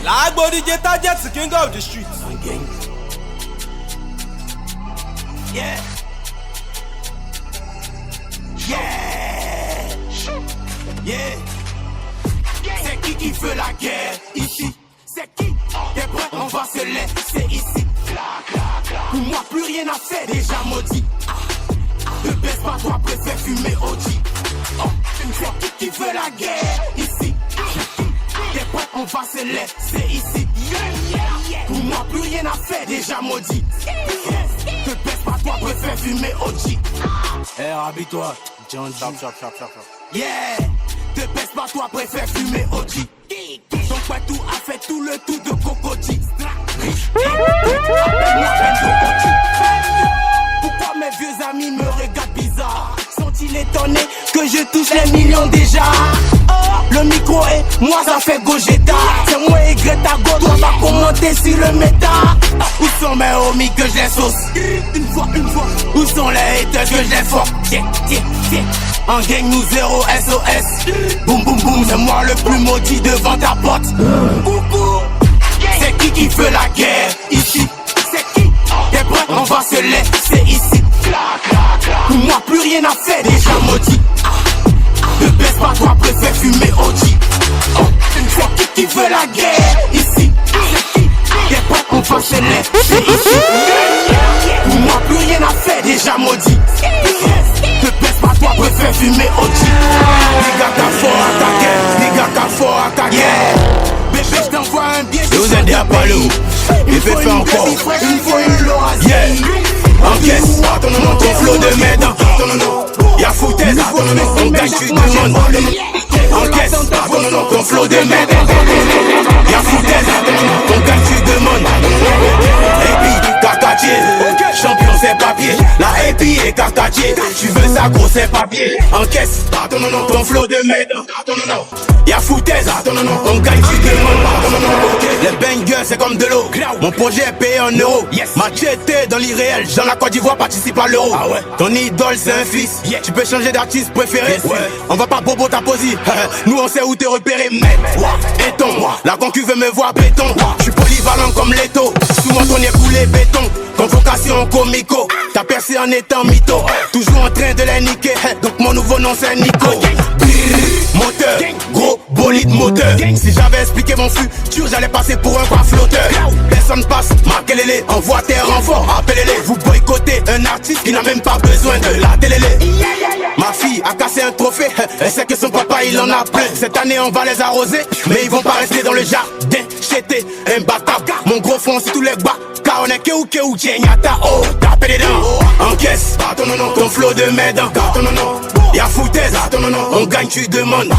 Lagbo DJ Target, the king of the streets. Yeah. Yeah. Yeah. C'est qui veut la guerre ici? C'est qui? T'es prêt? On va se laisser ici. Pour moi, plus rien à faire, déjà maudit. Ne baisse pas, toi, préfère fumer OG. C'est qui veut la guerre ici? T'es prêt? On va se laisser ici. Pour moi, plus rien à faire, déjà maudit. Ne baisse pas, toi, préfère fumer OG. Eh, habille-toi, John Chop. Yeah, te baisse pas, toi préfère fumer OG. Donc ouais, tout a fait tout le tour de Cocody. Appelle-moi Benzo. Pourquoi mes vieux amis me regardent bizarre? Sont-ils étonnés que je touche les millions déjà? Le micro est, moi ça fait Gogeta. C'est moi et Greta Go, toi va commenter sur le méta. Où sont mes homies que je les sauce? Une fois. Où sont les haters que je les fuck? En gang nous zéro SOS. Boum boum boum, c'est moi le plus maudit devant ta porte. Coucou. C'est qui veut la guerre ici? C'est qui? T'es prêt? On va se laisser ici. Pour moi plus rien à faire, déjà maudit. Ne baisse pas, toi préfère fumer OG. C'est qui veut la guerre ici? T'es prêt? On va se laisser ici. Pour moi plus rien à faire, déjà maudit. Ne baisse pas, toi préfère fumer OG. Les gars t'as fort à ta guerre. Les gars t'as fort à ta guerre. Bébé je t'envoie un billet. Je vous aide à Palo. Il fait faire encore. Une fois une l'orasie. Encaisse, ton flow de merde. Y'a foutaise, on gagne, tu demandes. Encaisse, ton flow de merde. Y'a foutaise, on gagne, tu demandes. Et puis, Cartatier, champion c'est papier. La happy et Cartatier, tu veux ça gros c'est papier. Encaisse, ton flow de merde. Y'a foutaise, on gagne, tu demandes. Les bangers c'est comme de l'eau. Mon projet est payé en euros. Machete dans l'irréel, dans la Côte d'Ivoire participe à l'euro. Ton idole c'est un fils. Tu peux changer d'artiste préféré. On va pas bobo ta posie. Nous on sait où te repérer. Béton, la concu veut me voir béton. J'suis polyvalent comme Leto. Sous moi ton est coulé béton. Convocation comico. T'as percé en étant mytho. Toujours en train de les niquer. Donc mon nouveau nom c'est Nico. Moteur, gros bolide moteur. Si j'avais expliqué mon futur, j'allais passer pour un quoi flotteur. Personne passe, marquez-les, envoie tes renforts, appelez-les. Vous boycottez un artiste qui n'a même pas besoin de la télé. Ma fille a cassé un trophée, elle sait que son papa il en a plein. Cette année on va les arroser, mais ils vont pas rester dans le jardin. J'étais imbattable, mon gros front c'est tous les bas. Car on est que ou Nyata, oh, tapez les dents. Encaisse, ton flow de merde. Y'a foutaise, on gagne, tu demandes.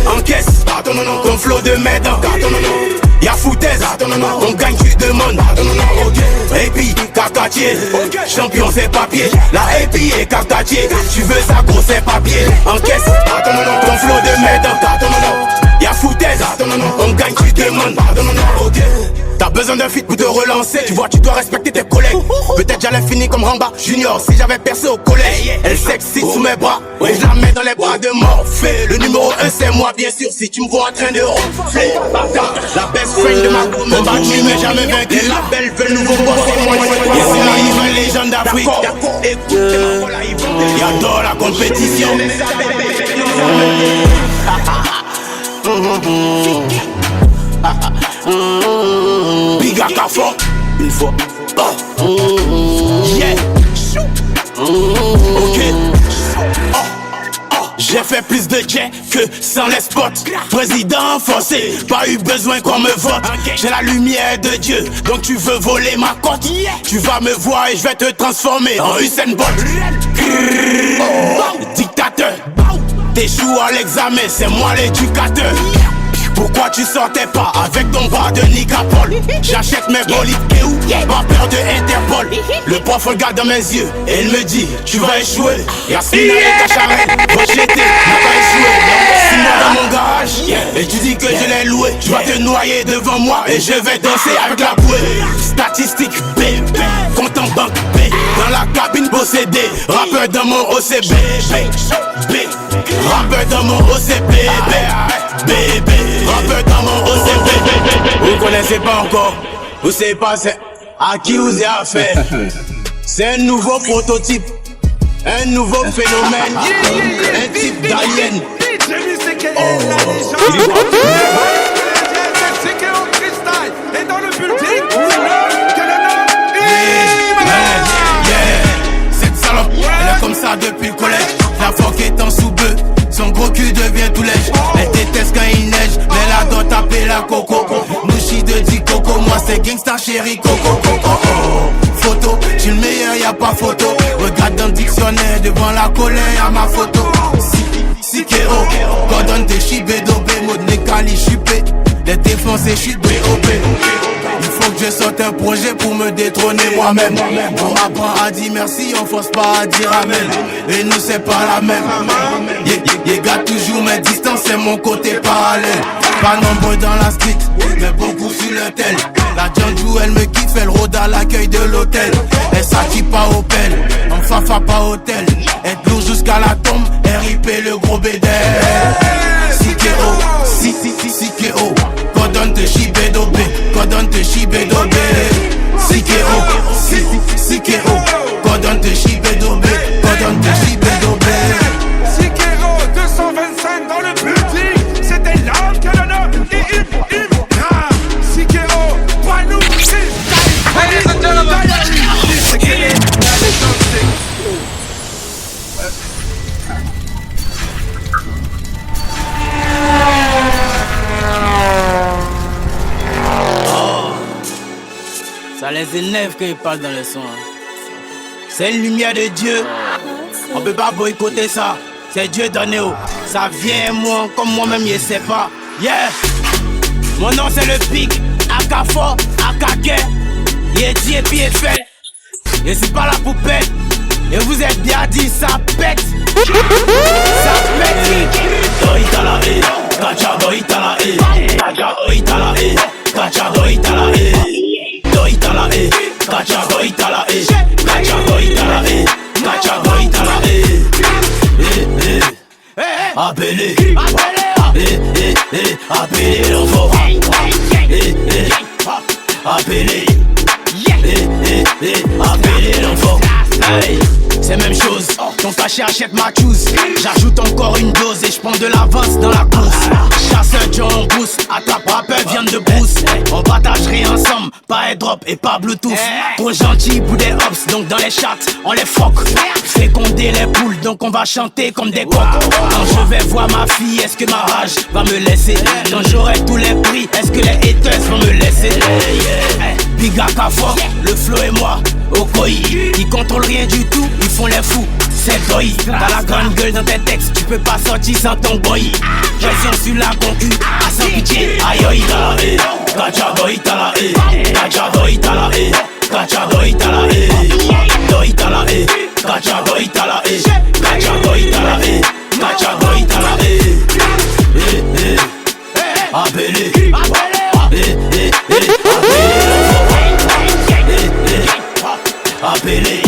Encaisse, ton flow de merde. Y'a foutaise, on gagne, tu demandes. Et puis, Cartatier, champion c'est papier. La happy et Cartatier, tu veux ça gros c'est papier. Encaisse, ton flow de merde. Y'a foutaise, on gagne, tu demandes. T'as besoin d'un feat pour te relancer. Tu vois, tu dois respecter tes collègues. Peut-être j'allais finir comme Ramba Junior si j'avais percé au collège. Elle s'excite sous mes bras, et je la mets dans les bras de Morphée. Le numéro 1 c'est moi, bien sûr, si tu me vois en train de ronfler. La best friend de ma go me battu, mais jamais vaincu. Les labels veulent nouveau boss, c'est moi. Ici là, une légende d'Afrique. Écoute, j'adore la compétition. Big à Carrefour, une fois. Yeah. Ok. J'ai fait plus de jets que sans les spots. Président forcé, pas eu besoin qu'on me vote. J'ai la lumière de Dieu, donc tu veux voler ma cote. Tu vas me voir et je vais te transformer en Usain Bolt. Dictateur, t'échoues à l'examen, c'est moi l'éducateur. Pourquoi tu sortais pas avec ton bras de Nicapol? J'achète mes bolides et où? Pas peur de Interpol. Le prof regarde dans mes yeux et il me dit tu vas échouer. Yasmina et Kacharel, rejeté, n'a pas échoué. 6 mois dans mon garage et tu dis que je l'ai loué. Tu vas te noyer devant moi et je vais danser avec la bouée. Statistique B, compte en banque B. Dans la cabine possédée, rappeur dans mon OCB. B, rappeur dans mon OCB. B, rappeur dans mon OCB. connaissez pas encore, vous savez pas c'est à qui vous avez affaire. C'est un nouveau prototype, un nouveau phénomène, un type d'alien. Et dans le building, c'est l'heure que le nom Cette salope, elle est comme ça depuis le collège. La phoque est en sous-bœuf, son gros cul devient tout lèche. Elle déteste quand il neige, mais elle adore taper la coco. Mouchi de dit coco, moi c'est gangsta chéri coco. Photo, j'suis le meilleur, y'a pas photo. Regarde dans le dictionnaire, devant la colère, à ma photo. Sikeo, Gordon de Chibé, Dobé, Modne Kali, Chupé. Les défoncés, j'suis B.O.B. Il faut que je sorte un projet pour me détrôner moi-même. On m'apprend à dire merci, on force pas à dire amen. Et nous c'est pas la même. Gars toujours mes distances, c'est mon côté parallèle. Pas nombreux dans la street, mais beaucoup sur le tel. La Django elle me kiffe, elle rôde à l'accueil de l'hôtel. Elle s'acquit pas au pelle, en fafa pas hôtel. Être lourd jusqu'à la tombe, RIP le gros bédel. Sikeo, Cordon de Chibé Dobé, Cordon de Chibé Dobé. Sikeo, Cordon de Chibé Dobé, Cordon de Chibé Dobé. Sikeo 225 dans le building, c'était l'homme que l'on a. Sikeo, pas nous, c'est Ladies and gentlemen, Ça les énerve quand ils parlent dans le son. C'est une lumière de Dieu. On peut pas boycotter ça. C'est Dieu donné. Ça vient moi comme moi-même je sais pas. Yeah. Mon nom c'est le pic. Akafo, Akake. Yeti et puis fait. Je suis pas la poupette. Et vous êtes bien dit ça pète. Ça pète. Doitala e. Kacha doitala e. Kacha doitala e. Kacha doitala e. Doitala e, kacha doitala e, kacha doitala e, kacha doitala e. Appelez, appelez l'enfant. Appelez, appelez l'enfant. C'est même chose, ton cachet achète ma choose. J'ajoute encore une dose et j'prends de l'avance dans la course. Chasseur John Bruce, attrape rappeur viande de brousse. On partagerait ensemble, pas airdrop et pas bluetooth. Trop gentil pour des hops, donc dans les chats, on les foque. Féconder les poules, donc on va chanter comme des coqs. Quand je vais voir ma fille, est-ce que ma rage va me laisser? Quand j'aurai tous les prix, est-ce que les haters vont me laisser? Big Akafo, le flow et moi, Okoi. Ils contrôlent rien du tout, ils font les fous. C'est boy, t'as la grande gueule dans tes textes, tu peux pas sortir sans ton boy. Pression sur la concu, à sans pitié. Aïe tala e, kacha boy tala e, kacha boy tala e, kacha boy tala e, boy tala e, kacha boy tala e, kacha boy tala e, kacha boy tala e. Appelez, appelez,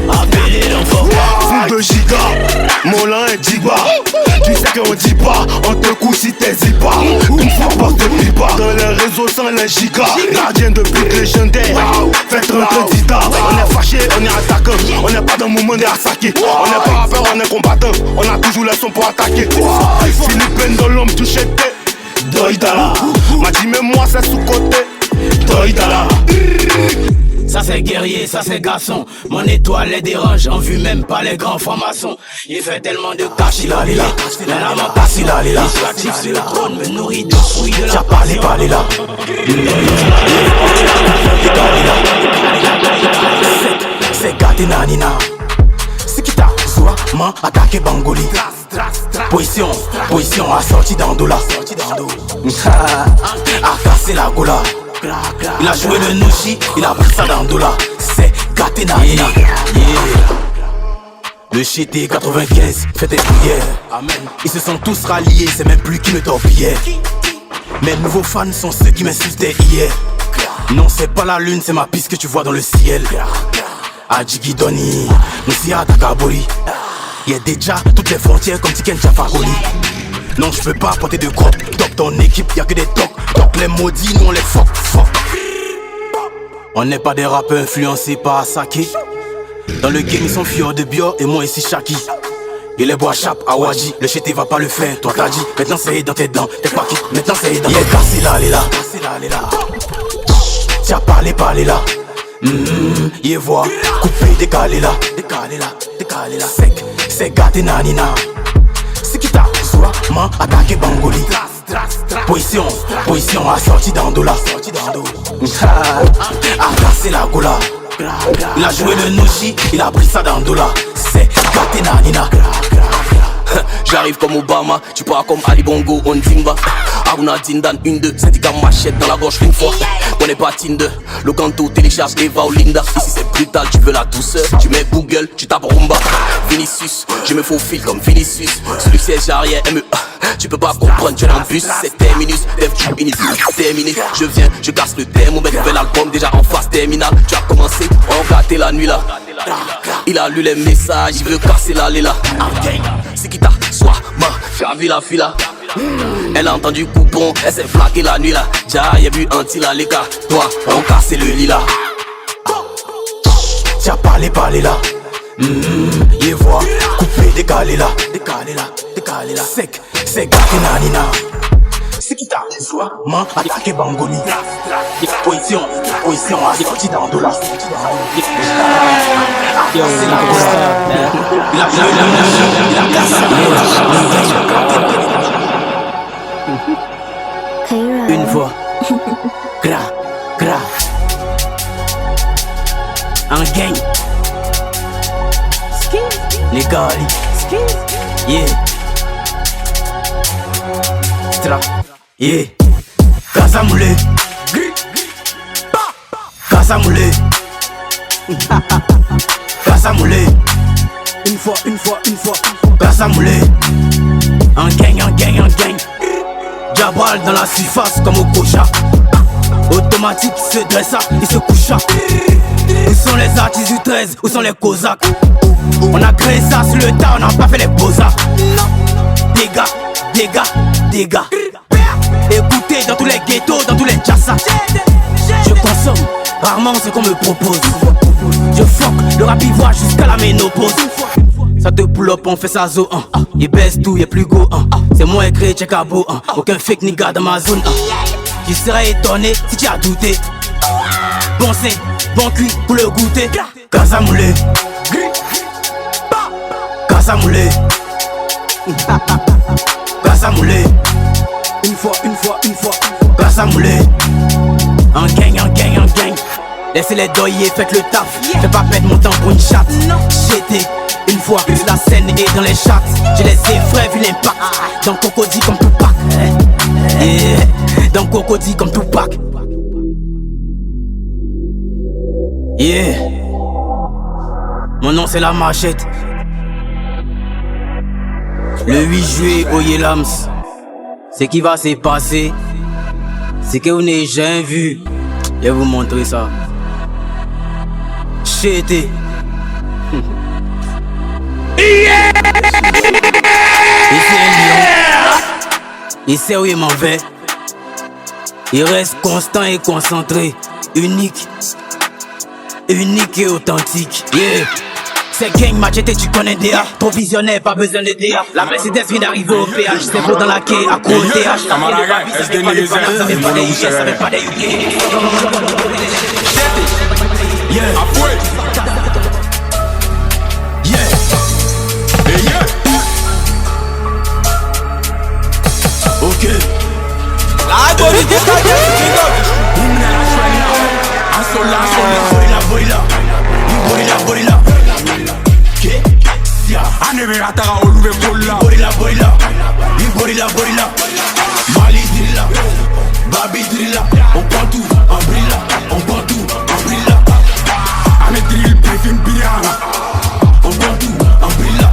appelez l'enfant. Fou de giga, mon lin est diba. Tu sais qu'on dit pas, on te couche si t'es zipa. Une fois porte de pipa, dans les réseaux sans les gigas. Gardien de but légendaire, faites rentrer Dita. On est fâché, on est attaquant. On n'est pas dans le moment d'assaquer. On n'est pas à faire, on est combattant. On a toujours les sons pour attaquer. Philippine dans l'homme du chèque. Doidala, m'a dit mais moi c'est sous-côté. Doidala. Ça c'est guerrier, ça c'est garçon. Mon étoile les dérange, en vue même pas les grands francs-maçons. Il fait tellement de cash, il a lila. La main passe, il a lila. Je suis actif sur le trône, me nourrit de fruits de la passion. Pas là. C'est gâté nanina. C'est qui t'a zoua, man, attaqué Bangoli. Position, assorti d'Andola. A cassé la gola. Il a joué le Nushi, il a pris ça dans Dola. C'est Katena, yeah. Le GT 95 fait des prières. Ils se sont tous ralliés, c'est même plus qui me torpillait. Mes nouveaux fans sont ceux qui m'insultaient hier. Non, c'est pas la lune, c'est ma piste que tu vois dans le ciel. Adjigi Doni, Nusia Takabori. Y'a déjà toutes les frontières comme Tiken Jaffaroli. Non, je peux pas porter de crop. Dans ton équipe, y'a que des tocs. Donc les maudits, nous on les fuck. On n'est pas des rappeurs influencés par Saki. Dans le game, ils sont fiers de bio et moi ici Shaki. Et les bois chap à Wadji, le chété va pas le faire, toi t'as dit. Maintenant c'est dans tes dents, t'es pas qui, maintenant c'est dans tes dents. Cassé là, elle est là, T'as parlé là. Yé voix, coupé, décalé là. Sec, c'est gâté nanina. C'est qui t'a soit man attaqué Bangoli. Position assortie d'Andola. A cassé la gola. Il a joué le Noshi, il a pris ça d'Andola. C'est gâté nanina. J'arrive comme Obama, tu pars comme Ali Bongo, on timba. Aruna Dindan, 1-2, syndicat machette dans la gorge une fois. On n'est pas Tinder, le canto télécharge Eva ou Linda. Ici c'est brutal, tu veux la douceur. Tu mets Google, tu tapes Rumba. Vinicius, je me faufile comme Vinicius. Sous le siège arrière, ME. Tu peux pas comprendre, tu es en bus. C'est terminus, dev tu finis. Terminé, je viens, je casse le thermomètre. Nouvel album déjà en phase terminale. Tu as commencé, on gâté la nuit là. Il a lu les messages, il veut casser la lela. C'est qui t'a soit ma Javi la fila. Elle a entendu coupon, elle s'est flaquée la nuit là. Déjà y'a vu un tila les gars. Toi on casse le lit là. T'as parlé là. Yé voix, coupé, décalé là. Sec, c'est gâté nanina. C'est qui t'a soit man attaqué Bangoli. Position assortie d'Andola. Une fois, gra, un gang, les gars, yeah, stra, yeah, Casamoulé, une fois, Casamoulé, un gang. Jabral dans la surface comme au Kocha. Automatique, il se dressa, il se coucha. Où sont les artistes du 13, où sont les Cosaques? On a créé ça sur le tas, on n'a pas fait les beaux-arts. Dégâts. Écoutez dans tous les ghettos, dans tous les jassas. Je consomme rarement ce qu'on me propose. Je fuck le rap ivoire jusqu'à la ménopause. Ça te pull up, on fait ça zo. Il baisse tout, il est plus go. C'est moi écrit, check à beau. Aucun fake nigga dans ma zone. Tu serais étonné si tu as douté. Bon sein, bon cuit pour le goûter. Casamoulé, une fois, Casamoulé. Un gang. Laissez les doyer, faites le taf. Fais pas perdre mon temps pour une chatte. J'étais une fois sur la scène et dans les chats. Je les effraie vu l'impact. Dans Cocody comme Tupac. Dans Cocody comme Tupac. Yeah. Mon nom c'est la machette. Le 8 juillet au Yelams. Ce qui va se passer, c'est que vous n'avez jamais vu. Je vais vous montrer ça. Chété. Yeah! Il sait où il m'en va. Il reste constant et concentré. Unique et authentique. Yeah. C'est gang machete, tu connais DA. Trop visionnaire, pas besoin de DA. La Mercedes vient d'arriver au PH. C'est beau dans la quai, à court TH. Ça fait pas des richesses, ça fait pas des yeah. Ok. La Goli de Tajet, Borila. Anebe atara oluve kola. Borila. Mali drilla, Babi drilla. On prend tout, en brilla. Ane drill briefing piana. On prend tout, en brilla.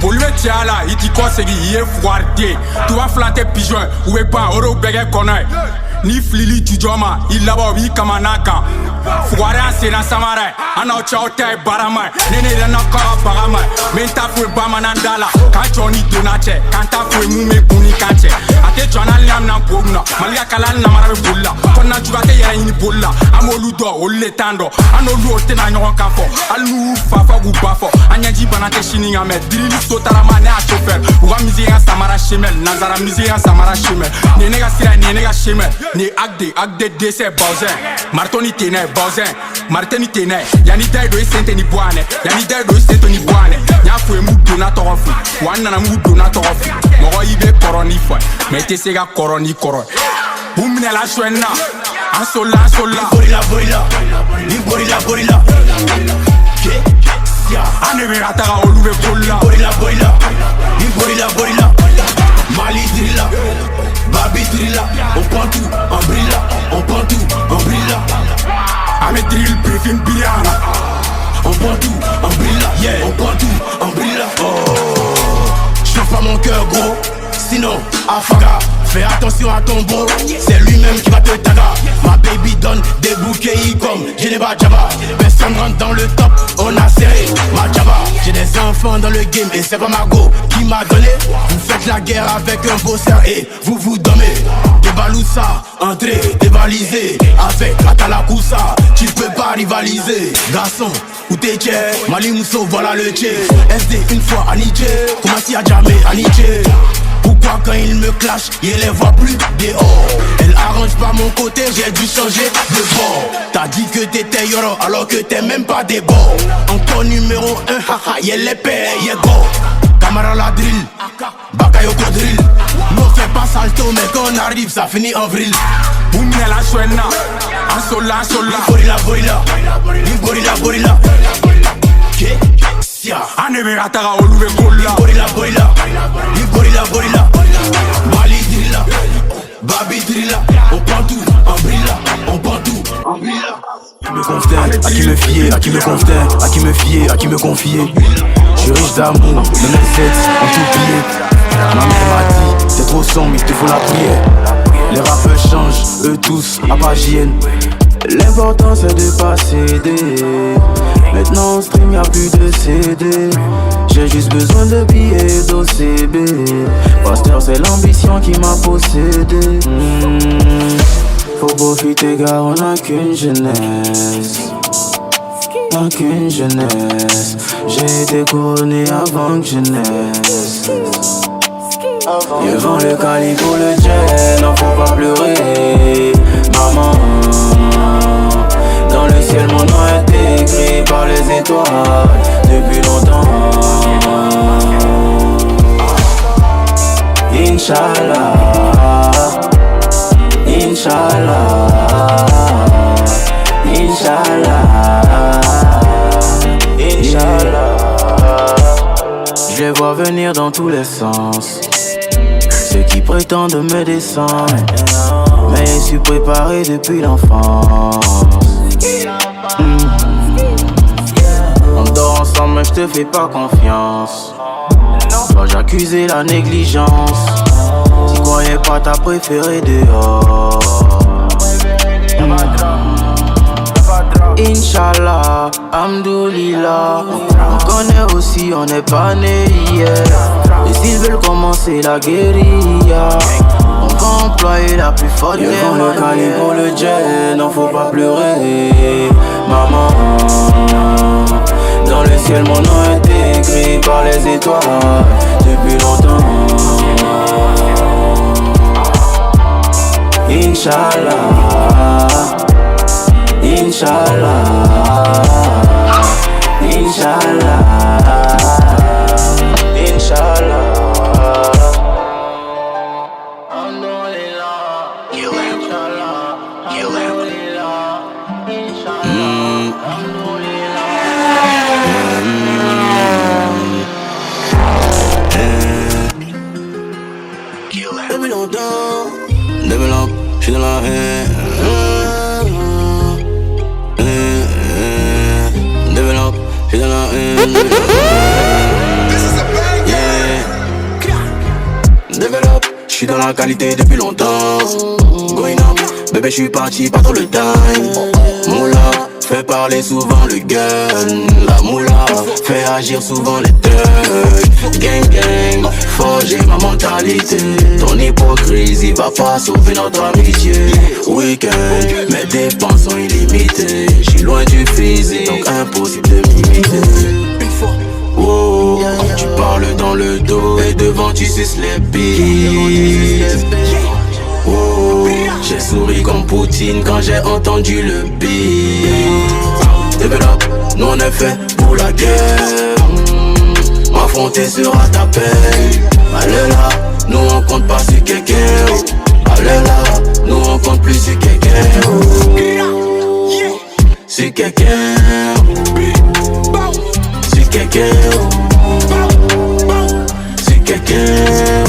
Bolue tiala, iti kosegi ye fuarte. Tu vas flatter pigeon, ou est pas oro bege konai. Ni flili jujoma, il labo wi kamanaka. Fouare an sena samare, an au chao tay barama. Nene dana kara barama, menta fwe bamanandala. Kan Johnny Donache, kan ta fwe mume kuni kanche. Ate Johnna liam na bogna, malia kalal na marabe bulla. Kona jugate yere ini bulla, amolu do ole tando. Anolu ote na nyon kafo, alu fafa ou bafo. Anyanji banate shini ngame, dirili sotarama ne a chofer. Uga mizi an samara shemel, nazara mizi an samara shemel. Nene ga sira, nene ga shemel. Ni agde dese bauzen. Martoni tene bauzen, marteni tene. Yani daido e sente ni boane, yani daido e sente ni boane. Nya fwe mu dona torofu, wana na mu dona torofu. Moro ibe koroni fwe, mete sega koroni koro. Boumne la chouena, an sola. Gorilla. Ane me ratara oluwe kola. Gorilla. Mali drilla, Babi drilla. On prend tout, on brilla. Ame drill briefing biryana. On prend tout, on brilla. Oh, chauffe pas mon cœur gros, sinon Afaga. Fais attention à ton bro, c'est lui-même qui va te taga. Ma baby donne des bouquets comme Geneva Java. Personne rentre dans le top, on a serré ma Java. J'ai des enfants dans le game et c'est pas ma go qui m'a donné. Vous faites la guerre avec un bosseur et vous vous donnez. Des baloussa, entrez, dévalisé. Avec Atalakoussa, tu peux pas rivaliser. Garçon, où t'es tché, Mali Mousso, voilà le tché. SD une fois à Nietzsche, comment t'y a jamais à Nietzsche. Pourquoi quand il me clash, il les voit plus dehors. Elle arrange pas mon côté, j'ai dû changer de bord. T'as dit que t'étais yoro alors que t'es même pas des bords. Encore numéro 1, haha, y'a les pères, y'a go. Camara la drill, Bakayoko drill. Ne fais pas salto mais quand on arrive ça finit en vrille. Boumne la chouena, an sola. Gorilla. Ane me ratara oluwe kola. Gorilla. Mali drilla, Babi drilla. On prend tout, on brilla. À qui me fier, à qui me confier, à qui me confier. Je suis riche d'amour, de mes sets en tout pied. Ma mère m'a dit, c'est trop sombre, il te faut la prière. Les rappeurs changent, eux tous, à pas JN. L'important c'est de pas céder. Maintenant on stream, y'a plus de CD. J'ai juste besoin de billets d'OCB. Pasteur c'est l'ambition qui m'a possédé. Faut profiter car on n'a qu'une jeunesse. J'ai été couronné avant que je naisse. Je vends le calibre, le jet, non faut pas pleurer. Maman, dans le ciel mon nom est écrit par les étoiles depuis longtemps. Inch'Allah, je les vois venir dans tous les sens. Ceux qui prétendent me descendre, mais je suis préparé depuis l'enfance. On dort ensemble mais je te fais pas confiance. Quand j'accusais la négligence, tu croyais pas ta préférée dehors. Inch'Allah, Hamdoulillah. On connaît aussi, on n'est pas né hier. Et s'ils veulent commencer la guérilla, on va employer la plus forte des manières. Le calibre, le jet, non faut pas pleurer. Maman, dans le ciel mon nom est écrit par les étoiles depuis longtemps. Inch'Allah, Inch'Allah, Depuis longtemps, j'suis dans la haine. Développe, j'suis dans la haine. Développe, j'suis dans la qualité depuis longtemps. Going up, Bébé j'suis parti, pas trop le time. Moula, fait parler souvent le gun. La moula, fait agir souvent les thugs. Gang gang, forger ma mentalité. Ton hypocrisie va pas sauver notre amitié. Week-end, mes dépenses sont illimitées. J'suis loin du physique, donc impossible de m'imiter. Oh, tu parles dans le dos et devant tu suces les bites. Oh, j'ai souri comme Poutine quand j'ai entendu le beat. Développe, nous on est fait pour la guerre. M'affronter sera ta paix. Allez là, nous on compte pas sur quelqu'un. Allez là, nous on compte plus sur quelqu'un. Sur quelqu'un. Sur quelqu'un. Sur quelqu'un.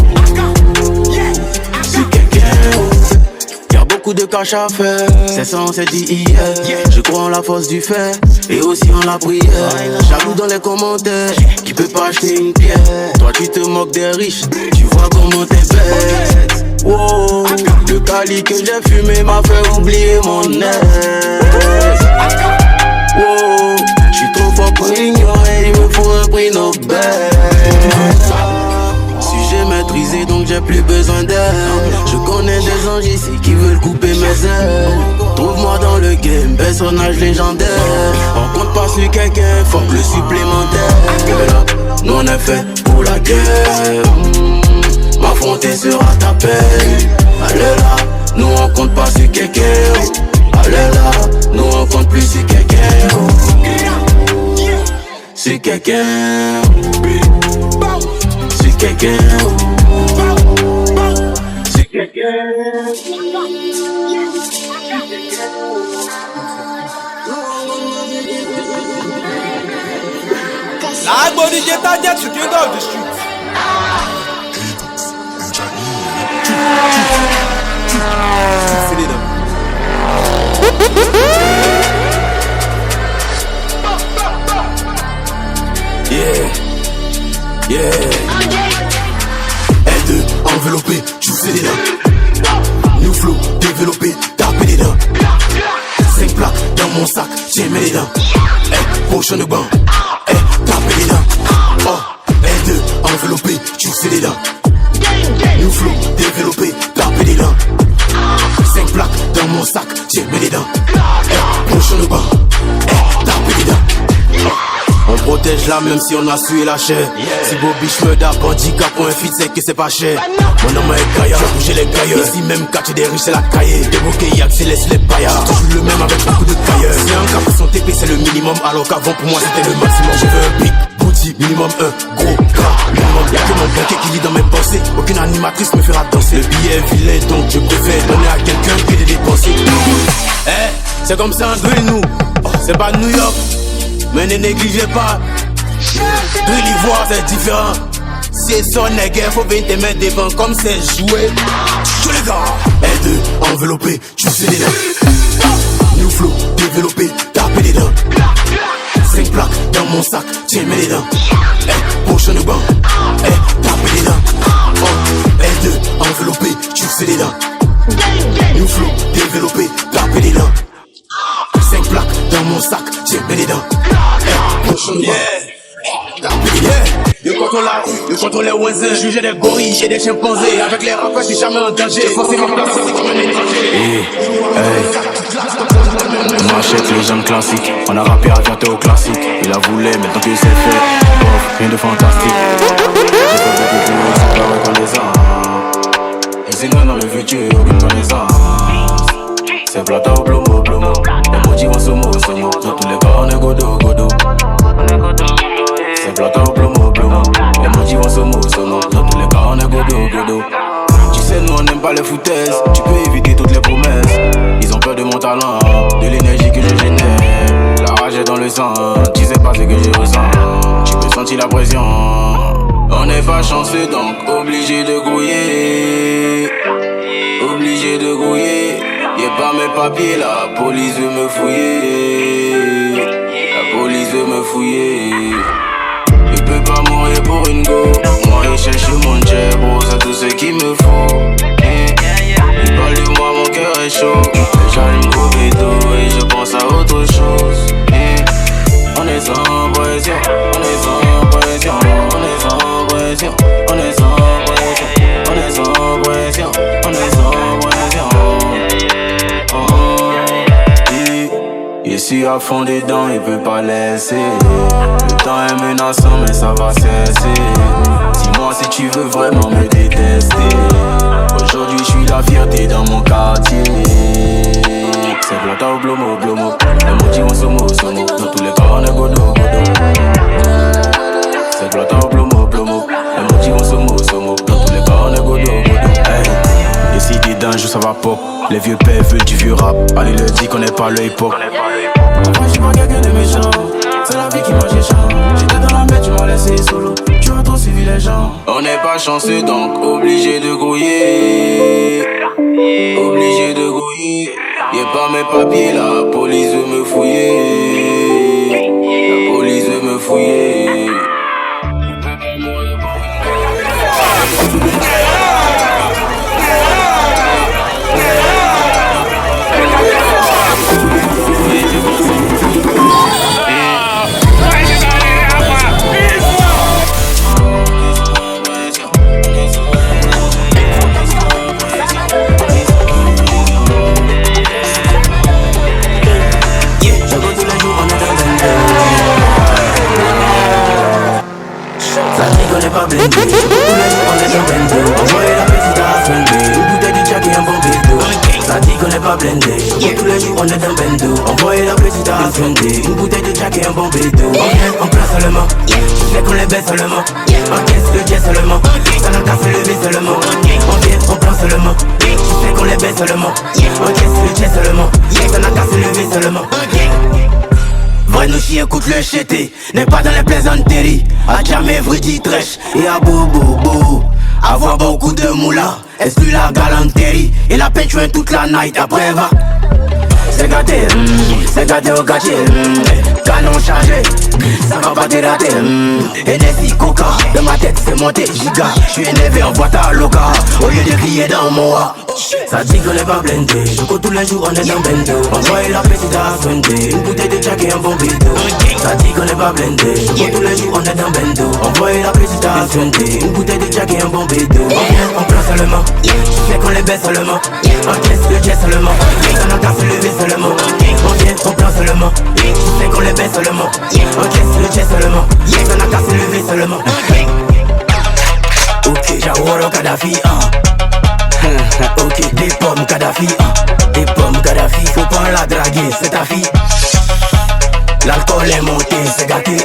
Sur quelqu'un. Y'a beaucoup de cash à faire. C'est ça on s'est dit hier. Je crois en la force du fait et aussi en la prière. Jaloux dans les commentaires, qui peut pas acheter une pierre. Toi tu te moques des riches, tu vois comment t'es bête. Wow, le cali que j'ai fumé m'a fait oublier mon ex. Wow, j'suis trop fort pour ignorer, il me faut un prix Nobel. Sujet maîtrisé donc j'ai plus besoin d'aide. Je connais des anges ici qui veulent couper mes ailes. Trouve-moi dans le game, personnage légendaire. On compte pas sur quelqu'un, faut que le supplémentaire. Nous on est fait pour la guerre. M'affronter sera ta paix. Allez là, nous on compte pas sur quelqu'un. Allez là, nous on compte plus sur quelqu'un. Sur quelqu'un. Sur quelqu'un. Sur quelqu'un. La body get a jet to king of the street. Yeah. L2 enveloppé, tu sais les dents. New flow développé, tapé les dents. 5 plaques dans mon sac, tiens mets les dents. Potion de banc, tapé les dents. Oh, L2 enveloppé, tu sais les dents. New flow développé, tapé les dents. 5 plaques dans mon sac, tiens mets les dents. Potion de banc, tapé les dents. On protège là même si on a sué la chair. Si beau biche me da handicap pour un feat c'est que c'est pas cher. Mon nom est Kaya, j'ai bougé les cailleurs. Ici même quartier des riches c'est la cahier. Des bouquets yak c'est les paillards. Toujours le même avec beaucoup de cailleurs. Si un cap son TP c'est le minimum. Alors qu'avant pour moi c'était le maximum. Je veux un big booty, minimum un gros gras. Minimum y'a que mon banquier qui lit dans mes pensées. Aucune animatrice me fera danser. Le billet est vilain donc je préfère donner à quelqu'un que de dépenser. C'est comme ça un drill nous. C'est pas New York. Mais ne négligez pas, de l'ivoire c'est différent. C'est son nègre, faut venir te mettre devant comme c'est joué. Tous les gars, L2 enveloppé, tu sais les dents. New flow développé, tapé les dents. 5 plaques dans mon sac, tiens mets les dents. Potion de banc, tapé les dents. Oh, L2 enveloppé, tu sais les dents. New flow développé, tapé les dents. 5 plaques dans mon sac, tiens mets les dents. Je contrôle la rue, je contrôle les voisins. Juger des gorilles et des chimpanzés. Avec les rappeurs, je suis jamais en danger. On achète les jeunes classiques. On a rappé à gâter au classique. Il a voulu, maintenant que c'est fait. Oh, rien de fantastique. J'ai fait beaucoup plus, sans la reconnaissance. Et c'est nous dans le futur, aucune connaissance. C'est plata au plomo. Les motifs vont somo. Dans tous les cas, on est godo. C'est plata au plomo. Les motifs vont somo. Dans tous les cas, on est godo. Tu sais, nous on n'aime pas les foutaises. Tu peux éviter toutes les promesses. Ils ont peur de mon talent, de l'énergie que je génère. La rage est dans le sang, tu sais pas ce que je ressens. Tu peux sentir la pression. On n'est pas chanceux donc obligé de grouiller. Y'a pas mes papiers, la police veut me fouiller. Je peux pas mourir pour une go. Moi je cherche mon jet, bro, c'est tout ce qu'il me faut. Il parle de moi, mon cœur est chaud. suis à fond dedans, il peut pas laisser. Le temps est menaçant mais ça va cesser. Dis-moi si tu veux vraiment me détester. Aujourd'hui je suis la fierté dans mon quartier. C'est plata au blomo, blomo. Les mots disent somo, somo. Dans tous les cas on est godo, godo. C'est plata au blomo, blomo. Les mots disent somo, somo. Dans tous les cas on est godo, godo. Hey. Ici des dingues, ça va pop. Les vieux pères veulent du vieux rap. Allez le dit qu'on n'est pas le hip-hop. Moi j'suis pas quelqu'un de méchant. C'est la vie qui m'a géchant. J'étais dans la bête, tu m'as laissé solo. Tu as trop suivi les gens. On n'est pas chanceux donc obligé de grouiller. Obligé de grouiller. Y'a pas mes papiers, la police veut me fouiller. La police veut me fouiller. Tous les jours on est dans bendo. Envoyez la petite à Sunday. Une bouteille de Jack et un bon bédo. Ça dit qu'on n'est pas blindé. Tous les jours on est dans bendo. Envoyez la petite à Sunday. Une bouteille de Jack et un bon bédo. On place seulement. Tu sais qu'on les baisse seulement. Encaisse le jet seulement. Ça n'a qu'à se lever seulement. On vient, on prend seulement. Tu sais qu'on les baisse seulement. Encaisse le jet seulement. Ça n'a qu'à se lever seulement. Vrai nous chien écoute le chété. N'est pas dans les plaisanteries. A jamais vrai dit trèche. Et à bobo. Avoir beaucoup de moula. Exclut la galanterie. Et la peinture toute la night. Après va. C'est gâté au gâché. Canon chargé, ça va pas te rater. NSI Coca, de ma tête c'est monté giga. J'suis énervé en boîte à loca. Au lieu de crier dans mon wa. Ça dit qu'on n'est pas blindé. Je cours tous les jours, on est dans bendo. Envoyez la petite à Sunday. Une bouteille de Jack et un bon bédo. Ça dit qu'on n'est pas blindé. Je cours tous les jours, on est dans bendo. Envoyez la petite à Sunday. Une bouteille de Jack et un bon bédo. On vient, on prend seulement. C'est qu'on les baisse seulement. On caisse le jet seulement. Ça n'a qu'à se lever seulement. On vient, on prend seulement. C'est qu'on les baisse seulement. On caisse le jet seulement. Ça n'a qu'à se lever seulement. Ok, Jawara Kadhafi, ok, des pommes Kadhafi, des pommes Kadhafi. Faut pas la draguer, c'est ta fille. L'alcool est monté, c'est gâté.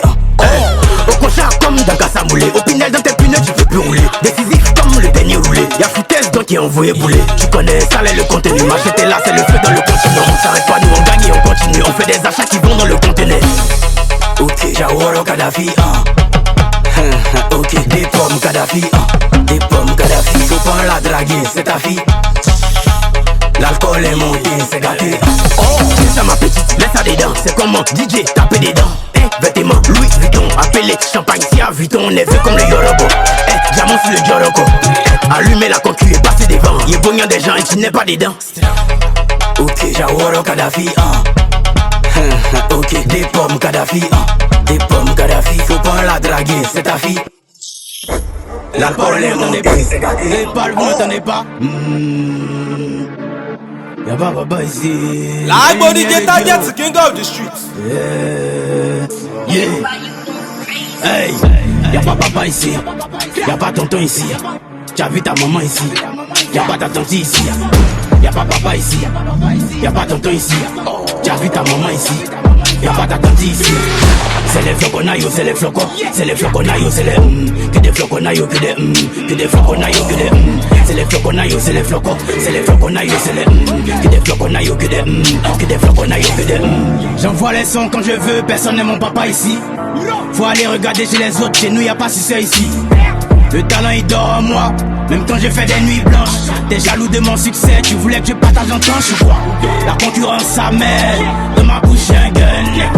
Au conchat comme dans Kassamoulé. Au Pinel dans tes pneus tu peux plus rouler. Décisif comme le dernier roulé. Y'a foutaise donc qui est envoyé bouler. Tu connais ça là le contenu. M'acheter là c'est le feu dans le continent. On s'arrête pas, nous on gagne et on continue. On fait des achats qui vont dans le conteneur. Ok, Jawara Kadhafi, ok, des pommes Kadhafi, des pommes Kadhafi. Faut pas la draguer, c'est ta fille. L'alcool est monté, c'est gâté. Oh, c'est ça ma petite, laisse ça dedans. C'est comment DJ, taper des dents. Vêtements, Louis Vuitton, appelé champagne, si à Vuitton, on est vu comme le Yorobo. Diamant sur le Joroko. Allumez la concu et passez devant. Y'a bognan des gens et tu n'es pas dedans. Ok, Jawara Kadhafi, ok, des pommes Kadhafi, des pommes Kadhafi. Faut pas la draguer, c'est ta fille. L'alcool est monté, c'est gâté. Les balles, vous m'entendez pas? Y'a pas papa ici. La body get target, the king of the streets. Yeah. Hey, y'a pas papa ici. Y'a pas tonton ici. T'as vu ta maman ici. Y'a pas ta tante ici. Y'a pas papa ici. Y'a pas tonton ici. T'as vu ta maman ici. Y'a pas ta tante ici. C'est les flocons naïos, c'est les flocons. C'est les flocons naïos, c'est les que des flocons naïos, que des que des flocons naïos, que des c'est les flocons naïos, c'est les flocons. C'est les flocons naïos, c'est les que des flocons naïos, que des flocons naïos, que des J'envoie les sons quand je veux, personne n'est mon papa ici. Faut aller regarder chez les autres, chez nous y'a pas succès ici. Le talent il dort en moi, même quand je fais des nuits blanches. T'es jaloux de mon succès, tu voulais que je partage en temps, je crois. La concurrence ça m'aide, dans ma bouche j'ai un gun.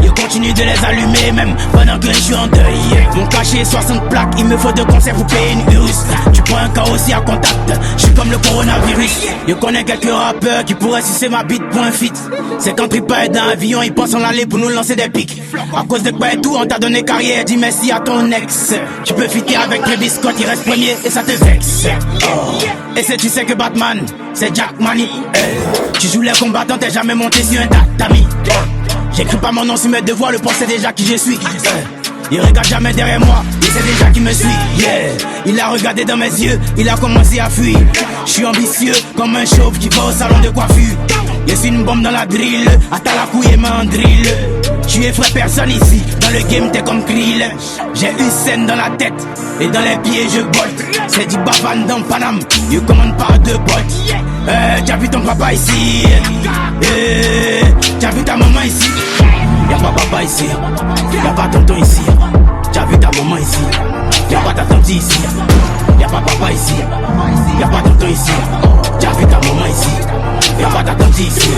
Je continue de les allumer même pendant que je suis en deuil. Mon cachet 60 plaques, il me faut 2 concerts pour payer une urus. Tu prends un cas aussi à contact, je suis comme le coronavirus. Je connais quelques rappeurs qui pourraient sucer ma bite pour un feat. C'est quand Trippa est dans l'avion, ils pensent en aller pour nous lancer des pics. À cause de quoi et tout, on t'a donné carrière, dis merci à ton ex. Tu peux fitter avec Travis Scott, il reste premier et ça te vexe. Oh. Et c'est tu sais que Batman, c'est Jack Money. Tu joues les combattants, t'es jamais monté sur un tatami. J'écris pas mon nom sur mes devoirs, le poste sait déjà qui je suis. Il regarde jamais derrière moi, il sait déjà qui me suit. Yeah, il a regardé dans mes yeux, il a commencé à fuir. Je suis ambitieux comme un chauve qui va au salon de coiffure. Je suis une bombe dans la drill, attends la couille et main en drill. Tu es frère personne ici, dans le game t'es comme Krill. J'ai une scène dans la tête, et dans les pieds je bolte. C'est du bavan dans Paname, you commande par deux bottes. T'as vu ton papa ici, t'as vu ta maman ici. Y'a pas papa ici, y'a pas tonton ici. T'as vu ta maman ici, y'a pas ta tante ici. Y'a pas papa ici, y'a pas tonton ici. T'as vu ta maman ici, y'a pas ta tante ici.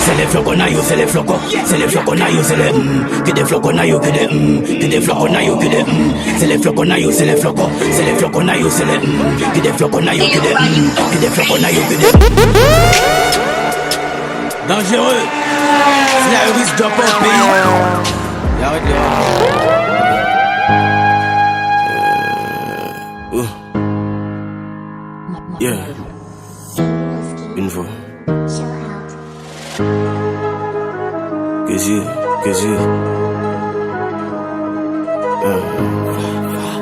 C'est les floconailles, c'est les flocons. C'est les floconailles, c'est les que des floconailles, que des que des floconailles, que des c'est les floconailles, c'est les flocons. C'est les floconailles, c'est les que des floconailles, que des floconailles, que des dangereux. Si la russe doit pas au pays. Arrête les yeah. Une fois. Qu'est-ce que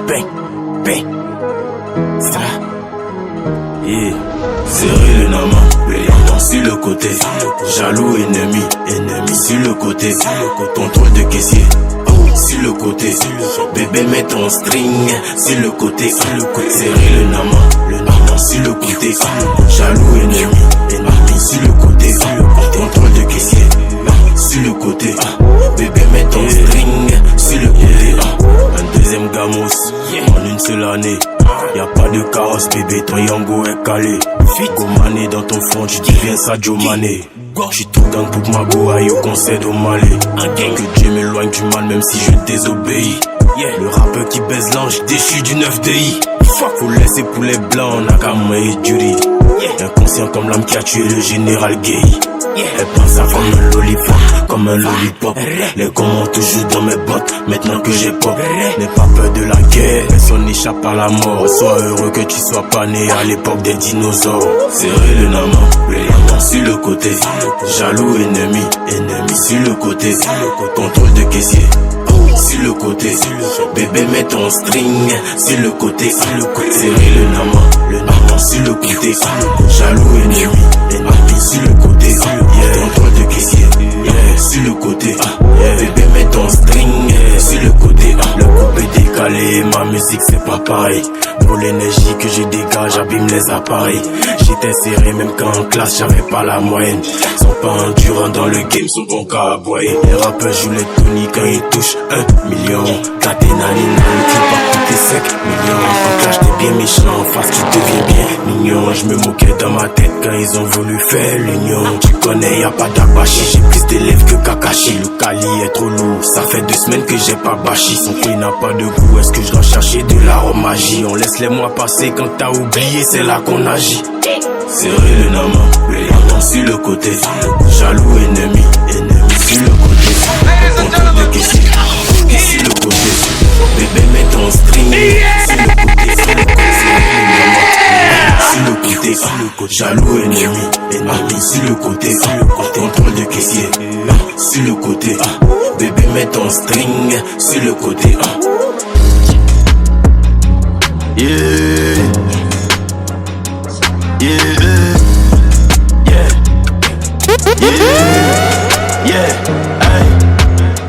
bang, bang. Ça. Yeah. Serrer le nama, sur le côté. Jaloux, ennemi sur le côté. Contrôle de caissier, sur le côté. Bébé met ton string, sur le côté. Serrer le nama sur le côté. Jaloux, ennemi sur le côté. Contrôle de caissier, sur le côté. Bébé met ton string, sur le côté. Un deuxième gamos, en une seule année. Y'a pas de carrosse bébé, ton yango est calé. Go mané dans ton front, tu deviens Sadio Mané. J'suis tout dans pour ma go, aïe au concède au Malais. Que Dieu m'éloigne du mal même si je désobéis. Le rappeur qui baise l'ange, déchu du 9DI. Faut laisser pour les blancs, Nakama et Jury. Inconscient comme l'âme qui a tué le général Gay. Elle pense à comme un lollipop, comme un lollipop. Les gommes ont toujours dans mes bottes, maintenant que j'ai pop. N'aie pas peur de la guerre, personne n'échappe à la mort. Sois heureux que tu sois pas né à l'époque des dinosaures. Serrer le nama sur le côté. Jaloux, ennemi sur le côté. Contrôle de caissier, sur le côté. Bébé met ton string, sur le côté. Serrer le nama sur le côté. Jaloux, ennemi sur le côté. Contrôle de caissier, sur le côté. Bébé met ton string, sur le côté. Le coupe est décalé, ma musique c'est pas pareil. Pour l'énergie que je dégage, j'abîme les appareils. J'étais serré même quand en classe j'avais pas la moyenne. Sont pas endurants dans le game, sont bons qu'à aboyer. Les rappeurs jouent les Tony quand ils touchent 1 million. D'adrénaline dans le clip, pas tout est sec. Million, en clash t'es bien méchant, en face tu deviens bien mignon. Je me moquais dans ma tête quand ils ont voulu faire l'union. Tu connais, y'a pas d'abachi, j'ai plus d'élèves que Kakashi. Le Kali est trop lourd, ça fait 2 semaines que j'ai pas bâchi. Son fruit n'a pas de goût, est-ce que je dois chercher de l'arôme magie? On laisse les mois passer, quand t'as oublié c'est là qu'on agit. Serrer le nama sur le côté. Jaloux, ennemi sur le côté. Contrôle de caissier, sur le côté. Bébé met ton string, sur le côté. Jaloux, ennemi sur le côté. Contrôle de caissier, sur le côté. Bébé met ton string, sur le côté. Yeah, yeah, hey.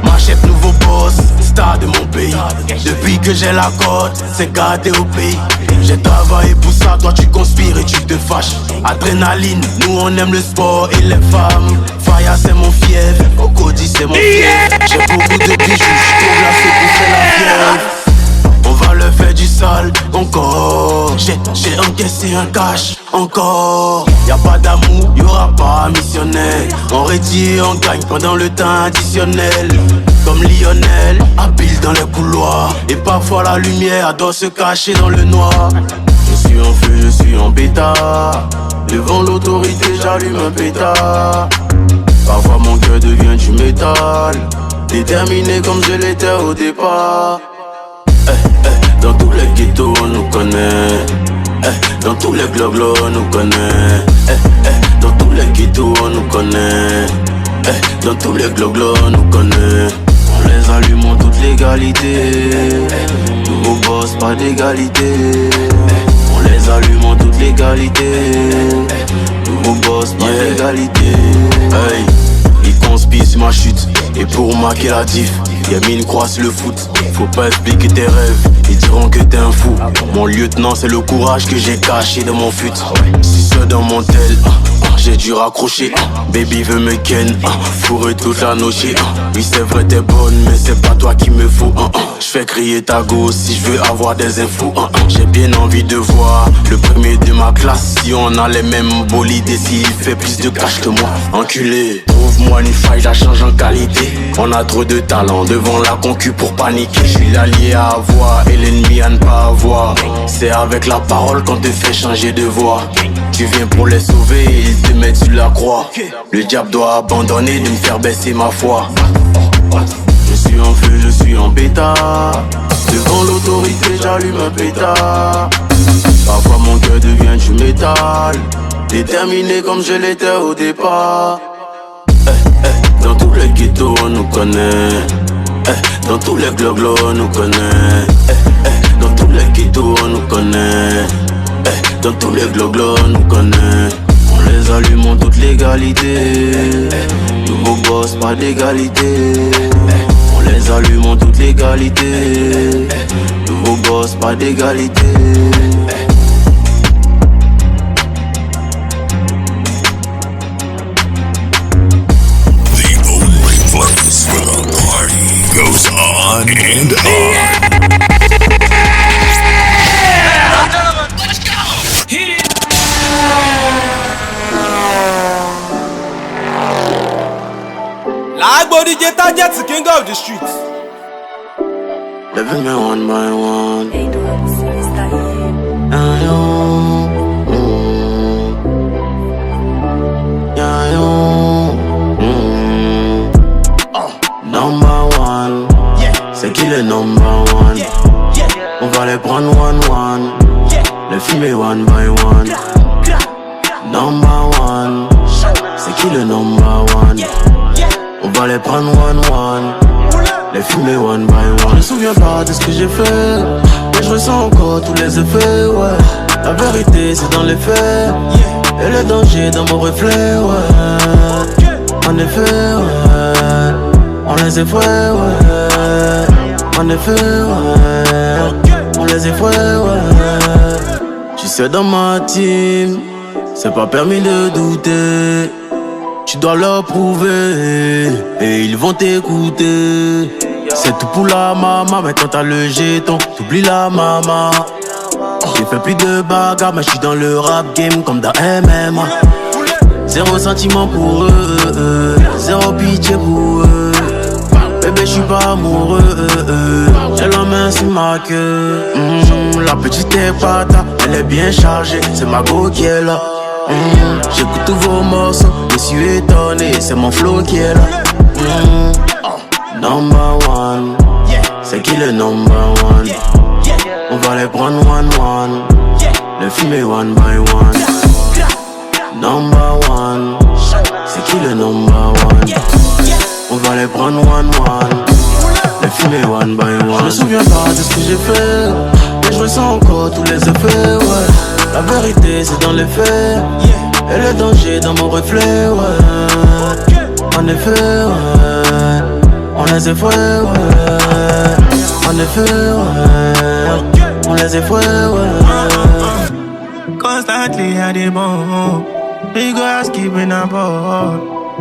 Ma chef nouveau boss, star de mon pays. Depuis que j'ai la cote, c'est gâté au pays. J'ai travaillé pour ça, toi tu conspires et tu te fâches. Adrénaline, nous on aime le sport et les femmes. Faya c'est mon fief, Okodi c'est mon fief. J'ai beaucoup de bijoux, j'suis trop glacé pour faire la fièvre. On va le faire du sale encore. J'ai encaissé un cash encore. Y'a pas d'amour, y'aura pas missionnaire. On retire, on gagne pendant le temps additionnel. Comme Lionel, habile dans les couloirs. Et parfois la lumière doit se cacher dans le noir. Je suis en feu, je suis en pétard. Devant l'autorité, j'allume un pétard. Parfois mon cœur devient du métal. Déterminé comme je l'étais au départ. Dans tous les ghettos on nous connaît. Dans tous les globes on nous connaît. Dans tous les ghettos on nous connaît. Dans tous les gloglos on nous connaît. On les allume en toute légalité. Nouveau boss, pas d'égalité. On les allume en toute légalité. Nouveau boss, pas d'égalité. Hey, ils conspirent sur ma chute. Et pour marquer la diff, Yamine croise le foot. Faut pas expliquer tes rêves, ils diront que t'es un fou. Mon lieutenant, c'est le courage que j'ai caché dans mon fut. Si seul dans mon tel, j'ai dû raccrocher. Baby veut me ken, fourrer toute la noche. Oui c'est vrai t'es bonne, mais c'est pas toi qui me faut. J'fais crier ta go si je veux avoir des infos. J'ai bien envie de voir le premier de ma classe. Si on a les mêmes bolides et s'il fait plus de cash que moi. Enculé, trouve-moi une faille, la change en qualité. On a trop de talent devant la concu pour paniquer. Je suis l'allié à avoir et l'ennemi à ne pas avoir. C'est avec la parole qu'on te fait changer de voix. Tu viens pour les sauver et ils te mettent sur la croix. Le diable doit abandonner de me faire baisser ma foi. Je suis en feu, je suis en pétard. Devant l'autorité j'allume un pétard. Parfois mon cœur devient du métal. Déterminé comme je l'étais au départ. Dans tous les ghettos on nous connaît. Dans tous les gloglos on nous connaît. Dans tous les ghettos on nous connaît. Dans tous les gloglos on nous connaît. On les allume en toute légalité. Nouveau boss, pas d'égalité. On les allume en toute légalité. Nouveau boss, pas d'égalité. The only place where the party goes on and on. Lagbo DJ Target, king of the streets. Living me one by one. Number one, c'est qui le number one? On va les prendre one, les fumer one by one. Number one, c'est qui le number one? On va les prendre one, les fumer one by one. Je me souviens pas de ce que j'ai fait, mais je ressens encore tous les effets, ouais. La vérité c'est dans les faits, et le danger dans mon reflet, ouais. En effet, ouais, on les effraie, ouais. En effet, ouais, on les effraie, ouais. Tu sais dans ma team, c'est pas permis de douter. Tu dois leur prouver et ils vont t'écouter. C'est tout pour la maman, mais quand t'as le jeton, t'oublies la maman. J'ai fait plus de bagarres, mais j'suis dans le rap game comme dans MMA. Zéro sentiment pour eux, zéro pitié pour eux. Bébé j'suis pas amoureux, j'ai la main sur ma queue. La petite épata, elle est bien chargée, c'est ma go qui est là. J'écoute tous vos morceaux, je suis étonné, c'est mon flow qui est là. Number one, c'est qui le number one? On va les prendre one, les fumer one by one. Number one, c'est qui le number one? On va les prendre one, les fumer one by one. Je me souviens pas de ce que j'ai fait, mais je ressens encore tous les effets, ouais. La vérité c'est dans les faits, et le danger dans mon reflet, ouais. En effet, ouais, on les effraie, ouais. En effet, ouais, on les effraie, ouais. Constantly at the ball, big ass keeping a ball.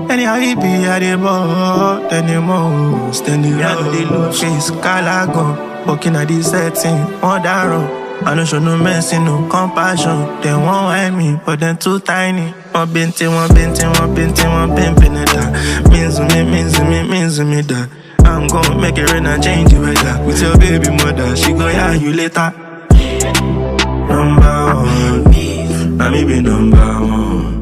Anyhow he be at the ball, then the most, then the road. The low face, calago, walking at the setting, more down. I don't show no mercy, no compassion. They won't hide me, but they're too tiny. One binty, one pimpin' it down. Means to me that I'm gonna make it rain and change the weather. With your baby mother, she go yeah you later. Number one, now me be number one.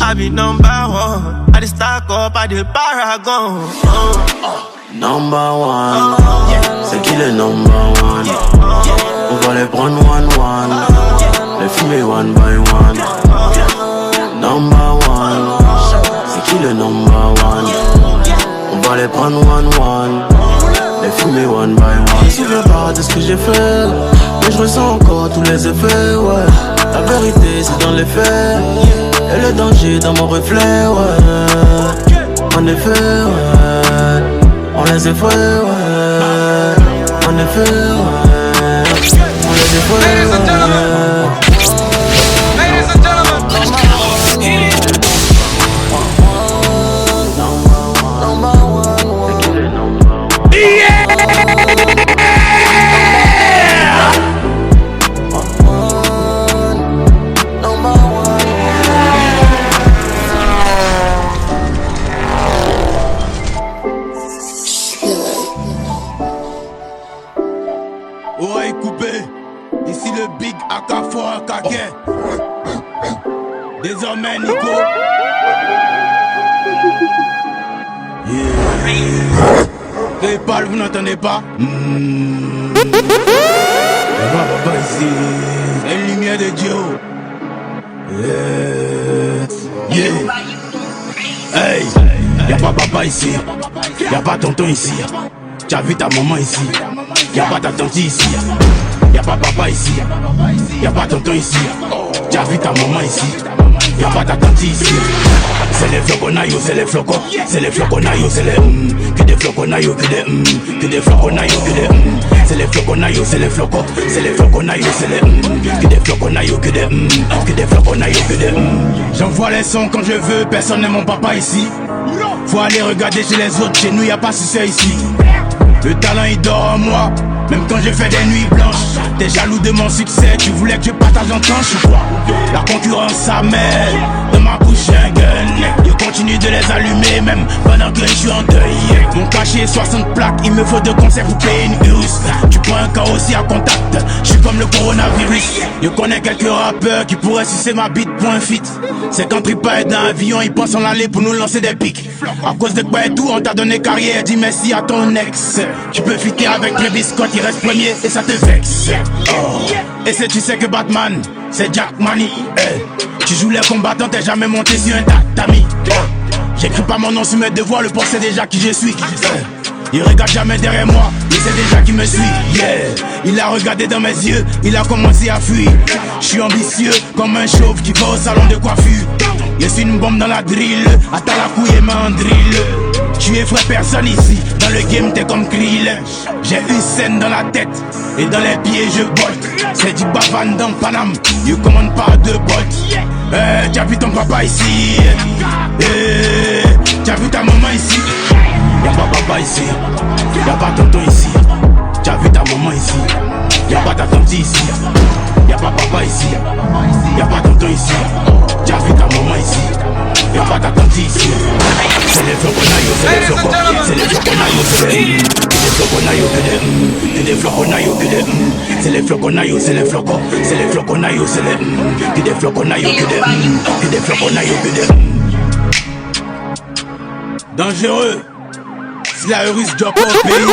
I be number one. I just stack up, I just paragon. Number one, c'est qui le number one? On va les prendre one, les fumer one by one. Number one, c'est qui le number one? one. Les fumées one by one. Je me souviens pas de ce que j'ai fait, mais je ressens encore tous les effets, ouais. La vérité c'est dans les faits, et le danger dans mon reflet, ouais. En effet, ouais. On les effets, ouais. En effet, ouais. On les effets, ouais. Oreille coupée, ici le Big AK4 Kage. Désormais Nico. Les pales, vous n'entendez pas? Papa ici, c'est une lumière de Dieu. Hey, y'a pas papa ici, y'a pas tonton ici. T'as vu ta maman ici, y'a pas ta tante ici. Y'a pas papa ici, y'a pas tonton ici. T'as vu ta maman ici, y'a pas ta tante ici. C'est les floconaillos, c'est les flocons. C'est les floconaillos, c'est les que des floconaillos, que des floconaillos, que des c'est les floconaillos, c'est les flocons. C'est les floconaillos, c'est les que des floconaillos, que des floconaillos, que des J'envoie les sons quand je veux, personne n'est mon papa ici. Faut aller regarder chez les autres, chez nous y'a pas succès ici. Le talent il dort en moi, même quand je fais des nuits blanches. T'es jaloux de mon succès, tu voulais que je partage en tranche ou quoi? La concurrence ça mêle, dans ma bouche j'ai un gun. Je continue de les allumer même pendant que je suis en deuil. Mon cachet est 60 plaques, il me faut 2 concerts pour payer une hausse. Tu prends un cas aussi à contact, je suis comme le coronavirus. Je connais quelques rappeurs qui pourraient sucer ma bite pour un feat. C'est quand Tripa est dans l'avion, ils pensent en aller pour nous lancer des pics. À cause de quoi et tout, on t'a donné carrière, dis merci à ton ex. Tu peux fitter avec Travis Scott, il reste premier et ça te vexe. Oh. Et c'est tu sais que Batman, c'est Jack Money. Tu joues les combattants, t'es jamais monté sur un tatami. J'écris pas mon nom sur mes devoirs, le poste c'est déjà qui je suis. Il regarde jamais derrière moi, il sait déjà qui me suit. Il a regardé dans mes yeux, il a commencé à fuir. Je suis ambitieux comme un chauve qui va au salon de coiffure. Je suis une bombe dans la drill, attends la couille et mandrill. Tu es frère personne ici, dans le game t'es comme Krill. J'ai une scène dans la tête, et dans les pieds je botte. C'est du bavan dans Paname, je commande pas de bottes. T'as vu ton papa ici, t'as vu ta maman ici. Y'a pas papa ici, y'a pas tonton ici. T'as vu ta maman ici, y'a pas ta tante ici. Y'a pas papa ici, y'a pas tonton ici. T'as vu ta maman ici, y'a pas ta tante ici. C'est les floconaillos, c'est les flocons. C'est les floconaillos, c'est les floconaillos, que des floconaillos, que des c'est les floconaillos, c'est les flocons. C'est les floconaillos, c'est les que des floconaillos, que des floconaillos, que des dangereux. Si la russe doit pas au pays